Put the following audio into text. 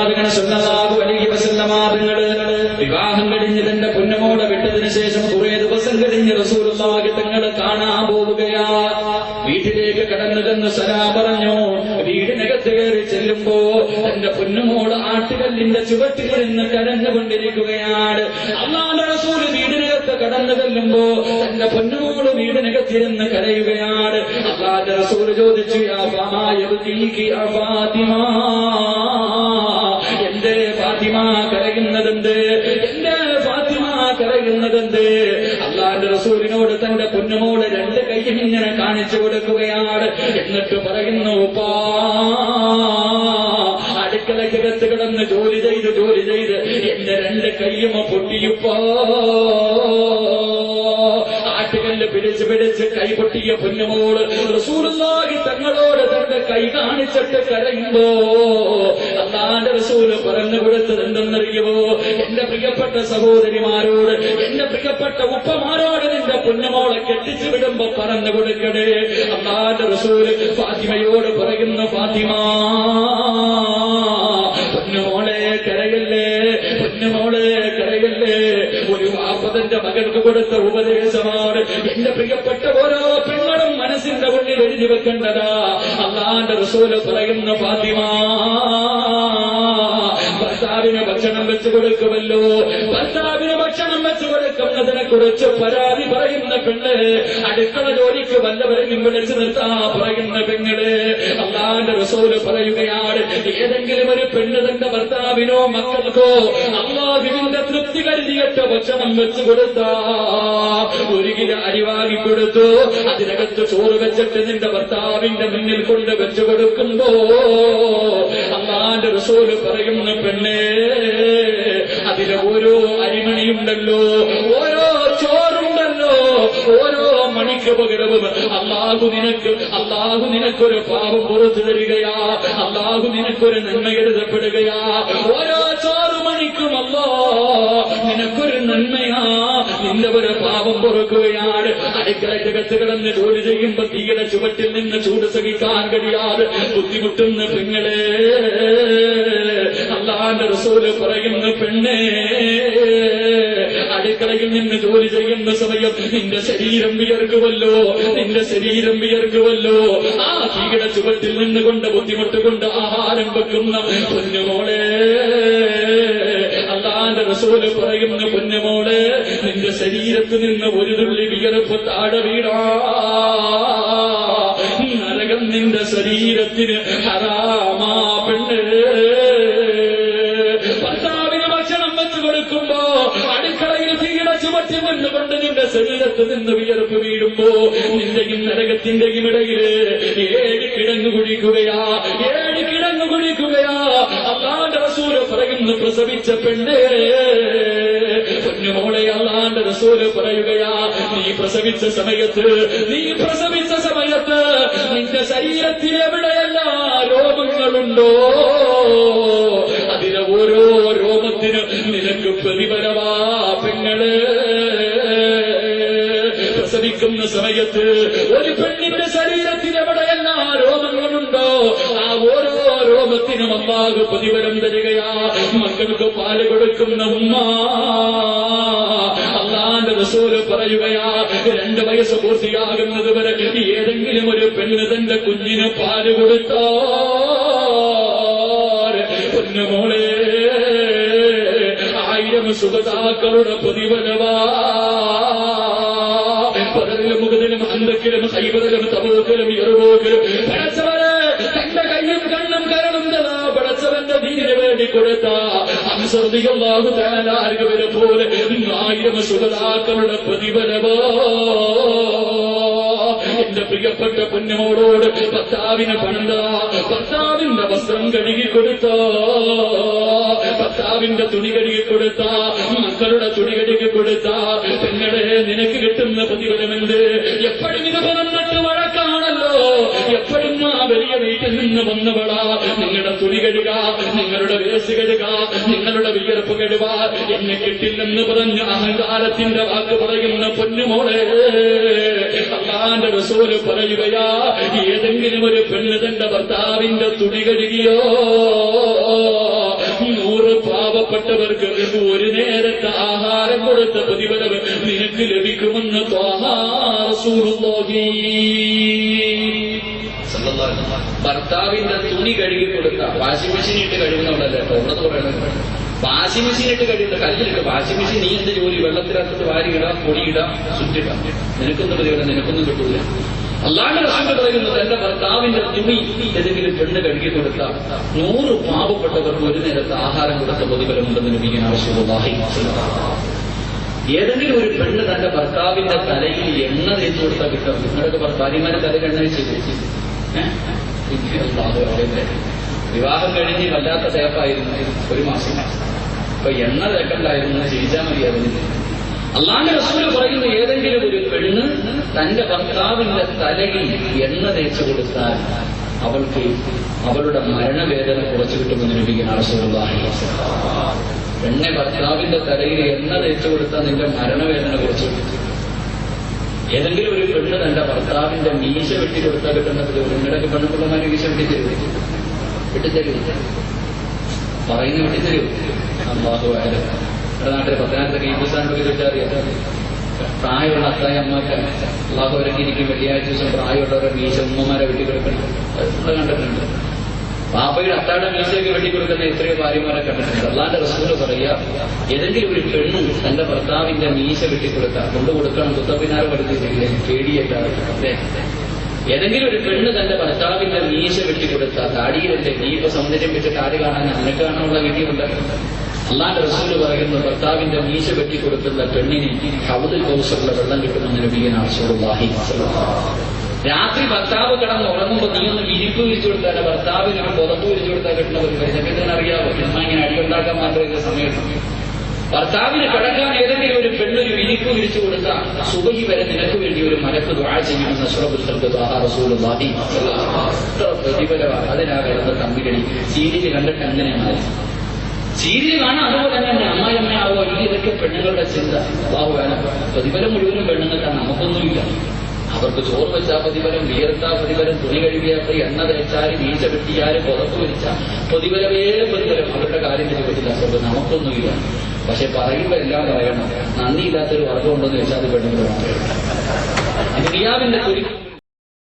പ്രവാചകൻ സല്ലല്ലാഹു അലൈഹി വസല്ലമ തങ്ങള് വിവാഹം കഴിഞ്ഞ് തന്റെ പൊന്നുമോളെ വിട്ടതിന് ശേഷം കുറെ ദിവസം കഴിഞ്ഞ് റസൂലുള്ളാഹി തങ്ങളെ കാണാൻ പോവുകയാ. വീട്ടിലേക്ക് കടന്നു ചെന്ന് സലാം പറഞ്ഞു. വീടിനകത്ത് കയറി ചെല്ലുമ്പോ തന്റെ പൊന്നുമോള് ആട്ടുകല്ലിന്റെ ചുവട്ടിൽ നിന്ന് കരഞ്ഞുകൊണ്ടിരിക്കുകയാണ്. അല്ലാഹുവിന്റെ റസൂൽ വീടിനകത്ത് കടന്നു ചെല്ലുമ്പോ തന്റെ പൊന്നുമോള് വീടിനകത്തിരുന്ന് കരയുകയാണ്. അല്ലാഹുവിന്റെ റസൂൽ ചോദിച്ചു, യാ ഫാത്തിമ, എന്റെ ഫാത്തിമ കരയുന്നതെന്ത്? എന്റെ ഫാത്തിമ കരയുന്നതെന്ത്? അല്ലാഹുവിന്റെ റസൂലിനോട് തന്റെ പൊന്നുമോള് രണ്ട് കൈയും ഇങ്ങനെ കാണിച്ചു കൊടുക്കുകയാണ്. എന്നിട്ട് പറയുന്നു, ഉപ്പാ, അടുക്കളക്കകത്ത് കിടന്ന് ജോലി ചെയ്ത് എന്റെ രണ്ട് കൈയും പൊട്ടിയുപ്പോ. ആട്ടുകല്ല് പിടിച്ച് കൈ പൊട്ടിയ പൊന്നുമോള് റസൂലുള്ളാഹി തങ്ങളോട് തന്റെ കൈ കാണിച്ചിട്ട് കരയുമ്പോ അല്ലാഹുവിന്റെ റസൂല് പറഞ്ഞു കൊടുത്തത് എന്തെന്നറിയുമോ? എന്റെ പ്രിയപ്പെട്ട സഹോദരിമാരോട്, എന്റെ പ്രിയപ്പെട്ട ഉപ്പമാരോട് നിന്റെ പൊന്നുമോളെ കെട്ടിച്ചു വിടുമ്പോ പറഞ്ഞു കൊടുക്കണേ. അല്ലാഹുവിന്റെ റസൂല് ഫാത്തിമയോട് പറയുന്നു, ഫാത്തിമ, പൊന്നുമോളെ കരയല്ലേ, പൊന്നുമോളെ കരയല്ലേ. ഒരു വാപ്പതന്റെ മകൾക്ക് കൊടുത്ത ഉപദേശമാണ്. എന്റെ പ്രിയപ്പെട്ട ഓരോ പെങ്ങളും മനസ്സിന്റെ ഉള്ളിൽ എഴുതി വെക്കേണ്ടതാ. അല്ലാഹുവിന്റെ റസൂല് പറയുന്ന, ഫാത്തിമ, ഭർത്താവിന് ഭക്ഷണം വെച്ചു കൊടുക്കുമല്ലോ, ഭർത്താവിന് ഭക്ഷണം വെച്ചു കൊടുക്കുന്നതിനെ കുറിച്ച് പരാതി പറയുന്ന പെണ്ണ്, അടുക്കള ജോലിക്ക് വല്ലവരെയും വിളിച്ചു നിർത്താ പറയുന്ന പെങ്ങള്, അല്ലാഹുവിന്റെ റസൂല് പറയുകയാണ്, ഏതെങ്കിലും ഒരു പെണ്ണ് തന്റെ ഭർത്താവിനോ മക്കൾക്കോ അല്ലാഹുവിന്റെ തൃപ്തി കരുതിയിട്ട് ഭക്ഷണം വെച്ചു കൊടുത്താ, ഒരു കിലോ അരി വാങ്ങി കൊടുത്തു, അതിനകത്ത് ചോറ് വെച്ചിട്ട് നിന്റെ ഭർത്താവിന്റെ മുന്നിൽ കൊണ്ട് വെച്ചു കൊടുക്കുമ്പോ അല്ലാഹുവിന്റെ റസൂല് പറയുന്ന പെണ്ണേ, അതിലെ ഓരോ അരിമണിയുണ്ടല്ലോ, ഓരോ ചോറുണ്ടല്ലോ, ഓരോ മണിക്ക് പകരവും അല്ലാഹു നിനക്കൊരു പാപം പുറത്തു തരികയാ, അല്ലാഹു നിനക്കൊരു നന്മ എഴുതപ്പെടുകയാ. ഓരോ ചോറ് മണിക്കും നിനക്കൊരു നന്മയാ, നിന്റെ ഒരു പാപം പൊറുക്കുകയാണ്. അടുക്കളക്കകത്ത് കിടന്ന് ജോലി ചെയ്യുമ്പോ തീയുടെ ചുവട്ടിൽ നിന്ന് ചൂട് സഹിക്കാൻ കഴിയാതെ ബുദ്ധിമുട്ടുന്ന പെങ്ങളെ, അല്ലാഹുവിന്റെ റസൂല് പറയുന്ന പെണ്ണേ, അടുക്കളയിൽ നിന്ന് ജോലി ചെയ്യുന്ന സമയം നിന്റെ ശരീരം വിയർക്കുമല്ലോ, നിന്റെ ശരീരം വിയർക്കുമല്ലോ. ആ തീയുടെ ചുവട്ടിൽ നിന്നുകൊണ്ട് ബുദ്ധിമുട്ടുകൊണ്ട് ആഹാരം വെക്കുന്ന പൊന്നുമോളെ, അല്ലാഹുവിന്റെ റസൂല് പറയുന്ന പൊന്നുമോളെ, നിന്റെ ശരീരത്തിൽ നിന്ന് ഒരു തുള്ളി വിയർപ്പ് താഴെ വീടാ, നരകം നിന്റെ ശരീരത്തിന് ഹറാമാ പെണ്ണ്. ഭർത്താവിന് ഭക്ഷണം വെച്ചു കൊടുക്കുമ്പോ അടുക്കളയിൽ തീയുടെ ചുവട്ടിൽ നിന്നുകൊണ്ട് നിന്റെ ശരീരത്തിൽ നിന്ന് വിയർപ്പ് വീഴുമ്പോ നിന്റെയും നരകത്തിന്റെയും ഇടയില് 7 കിടങ്ങ് കുഴിക്കുകയാ, 7 കിടങ്ങ് കുഴിക്കുകയാ. അല്ലാഹുവിന്റെ റസൂല് പറയുന്നു, പ്രസവിച്ച പെണ്ണേ, പൊന്നുമോളെ, അല്ലാഹുവിന്റെ റസൂല് പറയുകയാ, നീ പ്രസവിച്ച സമയത്ത് നിന്റെ ശരീരത്തിൽ എവിടെയെല്ലാം രോഗങ്ങളുണ്ടോ അതിലെ ഓരോ രോഗത്തിന് നിനക്ക് പ്രതിഫലമാ പെങ്ങള്. പ്രസവിക്കുന്ന സമയത്ത് ഒരു പെണ്ണിന്റെ ശരീരത്തിൽ എവിടെയെല്ലാം രോഗങ്ങളുണ്ടോ ആ ഓരോ രോഗത്തിനും അല്ലാഹു പ്രതിഫലം തരികയാ. മക്കൾക്ക് പാല് കൊടുക്കുന്ന ഉമ്മ, അല്ലാഹുവിന്റെ റസൂല് പറയുകയാ, 2 വയസ്സ് പൂർത്തിയാകുന്നത് വരെ ഏതെങ്കിലും ഒരു പെണ്ണ് തന്റെ കുഞ്ഞിന് പാല് കൊടുത്തോ, പൊന്നുമോളെ, 1000 സുഖതാക്കളുടെ പ്രതിഫലമാ. പലരിലും മുഖത്തിലും അന്തക്കിലും ഹൈബറിലും തബൂക്കിലും യർമൂക്കിലും പടച്ചവരെ തന്റെ കയ്യും കണ്ണും കരളും പടച്ചവന്റെ ദീനിന് വേണ്ടി കൊടുത്ത ഹംസ റളിയല്ലാഹു തആല അൻഹുവിനെ പോലെ 1000 സുഹദാക്കളുടെ പ്രതിഫലമോ. എന്റെ പ്രിയപ്പെട്ട പൊന്നുമോളോട് ഭർത്താവിന് പണ്ട, ഭർത്താവിന്റെ വസ്ത്രം കഴുകി കൊടുത്ത, ഭർത്താവിന്റെ തുണി കഴുകി കൊടുത്ത, മക്കളുടെ തുണി കഴുകി കൊടുത്ത പെങ്ങളെ, നിനക്ക് കിട്ടുന്ന പ്രതിഫലമെന്ത്? എപ്പോഴും ഇത് പറഞ്ഞിട്ട് വഴക്കാണല്ലോ, എപ്പോഴും ആ വലിയ വീട്ടിൽ നിന്ന് വന്നവളാ. നിങ്ങളുടെ തുണി കഴുക, നിങ്ങളുടെ വേസ്റ്റ് കഴുക, നിങ്ങളുടെ വിയർപ്പ് കഴുക, എന്നെ കിട്ടില്ലെന്ന് പറഞ്ഞ് അഹങ്കാരത്തിന്റെ വാക്ക് പറയുന്ന പൊന്നുമോളെ, അല്ലാഹുവിന്റെ റസൂല് പറയുകയാ, ഏതെങ്കിലും ഒരു പെണ്ണ് തന്റെ ഭർത്താവിന്റെ തുണി കഴുകിയോ പാവപ്പെട്ടവർക്ക് ഒരു നേരത്തെ ആഹാരം കൊടുത്ത പ്രതിഫലം നിനക്ക് ലഭിക്കുമെന്ന് ത്വാഹ റസൂലുള്ളാഹി. ഭർത്താവിന്റെ തുണി കഴുകി കൊടുത്ത വാഷിംഗ് മെഷീൻ ഇട്ട് കഴുകുന്നവളല്ലേ ഉള്ളത് പറയുന്നത്. വാഷിംഗ് മെഷീൻ ഇട്ട് കഴിയുന്ന കല്ലിലിട്ട് വാഷിംഗ് മെഷീൻ നീ എന്ത് ജോലി? വെള്ളത്തിനകത്ത് വാരിയിടാം, പൊടിയിടാം, സുറ്റിടാം. നിനക്കൊന്നും പ്രതിഫലം നിനക്കൊന്നും കിട്ടൂല. അല്ലാഹുവിന്റെ റസൂൽ പറയുന്നത് എന്റെ ഭർത്താവിന്റെ തുണി ഏതെങ്കിലും പെണ്ണ് കഴുകി കൊടുത്താൽ 100 പാവപ്പെട്ടവർക്ക് ഒരു നേരത്തെ ആഹാരം കൊടുത്ത പ്രതിഫലമുണ്ടെന്ന് നബിയുന റസൂലുള്ളാഹി. ഏതെങ്കിലും ഒരു പെണ്ണ് തന്റെ ഭർത്താവിന്റെ തലയിൽ എണ്ണ തേച്ചു കൊടുത്താൽ കിട്ടും. നിങ്ങളുടെ ഭാര്യമാരെ തലയിൽ എണ്ണ ചെയ്തു. വിവാഹം കഴിഞ്ഞ് വല്ലാത്ത തേപ്പായിരുന്നു, 1 മാസം. അപ്പൊ എണ്ണ തേക്കണ്ടായിരുന്നു, ചിരിച്ചാൽ മതിയായിരുന്നു. അല്ലാഹുവിന്റെ റസൂൽ പറയുന്നു ഏതെങ്കിലും ഒരു പെണ്ണ് തന്റെ ഭർത്താവിന്റെ തലയിൽ എണ്ണ തേച്ചു കൊടുത്താൽ അവൾക്ക് അവളുടെ മരണവേദന കുറച്ചു കിട്ടുമെന്ന് നബിയുന റസൂലുള്ളാഹി. പെണ്ണെ ഭർത്താവിന്റെ തലയിൽ എണ്ണ തേച്ചു കൊടുത്താൽ നിന്റെ മരണവേദന കുറച്ചു കിട്ടും. ഏതെങ്കിലും ഒരു പെണ്ണ് തന്റെ ഭർത്താവിന്റെ മീശ വെട്ടി കൊടുത്താൽ കിട്ടുന്നത് നിങ്ങളുടെയൊക്കെ പെണ്ണുപിള്ളമാര് മീശ വെട്ടിത്തരും പറയുന്ന വെട്ടിത്തരും. അല്ലാഹു അഅലം. നമ്മുടെ നാട്ടിലെ പത്തനാപുരത്തൊക്കെ ഹിന്ദുസ്ഥാനൊക്കെ ചോദിച്ചാൽ അറിയാം, പ്രായമുള്ള അത്തായി അമ്മക്ക് അള്ളാഹു അവരൊക്കെ ഇരിക്കും വെള്ളിയാഴ്ച ദിവസം പ്രായമുള്ളവരെ മീശ ഉമ്മമാരെ വെട്ടിക്കൊടുക്കണം. നമ്മൾ കണ്ടിട്ടുണ്ട്. പാപ്പയുടെ അത്താടെ മീശയൊക്കെ വെട്ടിക്കൊടുക്കുന്ന എത്രയോ ഭാര്യമാരെ കണ്ടിട്ടുണ്ട്. അള്ളാന്റെ റസൂൽ പറയുക ഏതെങ്കിലും ഒരു പെണ്ണ് തന്റെ ഭർത്താവിന്റെ മീശ വെട്ടിക്കൊടുത്താൽ കൊണ്ടുകൊടുക്കണം. കുത്തപ്പിനാറ് പഠിപ്പിച്ചില്ലേ, പേടിയേറ്റാണ്. അതെ, ഏതെങ്കിലും ഒരു പെണ്ണ് തന്റെ ഭർത്താവിന്റെ മീശ വെട്ടിക്കൊടുത്താൽ താടിയിലല്ലേ നീ ഇപ്പൊ സൗന്ദര്യം വെച്ച് താടി കാണാൻ നിനക്ക് കാണാനുള്ള വീട്ടിയുണ്ട്. അള്ളാന്റെ റസൂൽ പറയുന്നു ഭർത്താവിന്റെ മീശ വെട്ടിക്കൊടുക്കുന്ന പെണ്ണിന് ഹൗദുൽ കൗസറിലെ വെള്ളം കിട്ടുമെന്ന് നബിയുന റസൂലുള്ളാഹി. രാത്രി ഭർത്താവ് കിടന്ന് ഉറങ്ങുമ്പോൾ നീ ഒന്ന് വിരിപ്പ് വിരിച്ചു കൊടുത്താൽ ഭർത്താവിന് പുറത്ത് വിരിച്ചു കൊടുത്താൽ കിട്ടുന്ന ഒരു പരിചയം അറിയാവോ? ചുമ്മാ ഇങ്ങനെ അടിയുണ്ടാക്കാൻ മാത്രമേ സമയത്ത്. ഭർത്താവിന് കിടക്കാൻ ഏതെങ്കിലും ഒരു പെണ്ണൊരു വിരിപ്പ് വിരിച്ചു കൊടുത്താൽ സുബഹി വരെ നിനക്ക് വേണ്ടി ഒരു മലക്ക് ദുആ ചെയ്യുമെന്ന് റസൂലുള്ളാഹി. പ്രതിഫലമാണ്. അതിനാ കിടന്ന് തമ്മിലടി. സീരിയൽ കണ്ടിട്ട് അങ്ങനെയാണ്. സീരിയൽ കാണാൻ അതുപോലെ തന്നെ അമ്മായിയമ്മയാവോ ഇതൊക്കെ പെണ്ണുങ്ങളുടെ ചിന്ത. അല്ലാഹു അഅലം. പ്രതിഫലം മുഴുവനും പെണ്ണുങ്ങൾക്കാണ്, നമുക്കൊന്നുമില്ല. അവർക്ക് ചോറ് വെച്ചാൽ പ്രതിഫലം, വിയർത്താൽ പ്രതിഫലം, തുണി കഴുകിയാൽ, എണ്ണ തേച്ചാൽ, വീഴ്ച വെട്ടിയാൽ, പുറത്തു വിരിച്ചാൽ പ്രതിഫലമേ പ്രതിഫലം. അവരുടെ കാര്യം പറ്റില്ല. അപ്പോൾ നമുക്കൊന്നുമില്ല. പക്ഷെ പറയുമ്പോൾ എല്ലാം പറയണം. നന്ദിയില്ലാത്തൊരു വർഗം ഉണ്ടെന്ന് വെച്ചാൽ അത് പെണ്ണുങ്ങൾ മാത്രമേ. ദുനിയാവിന്റെ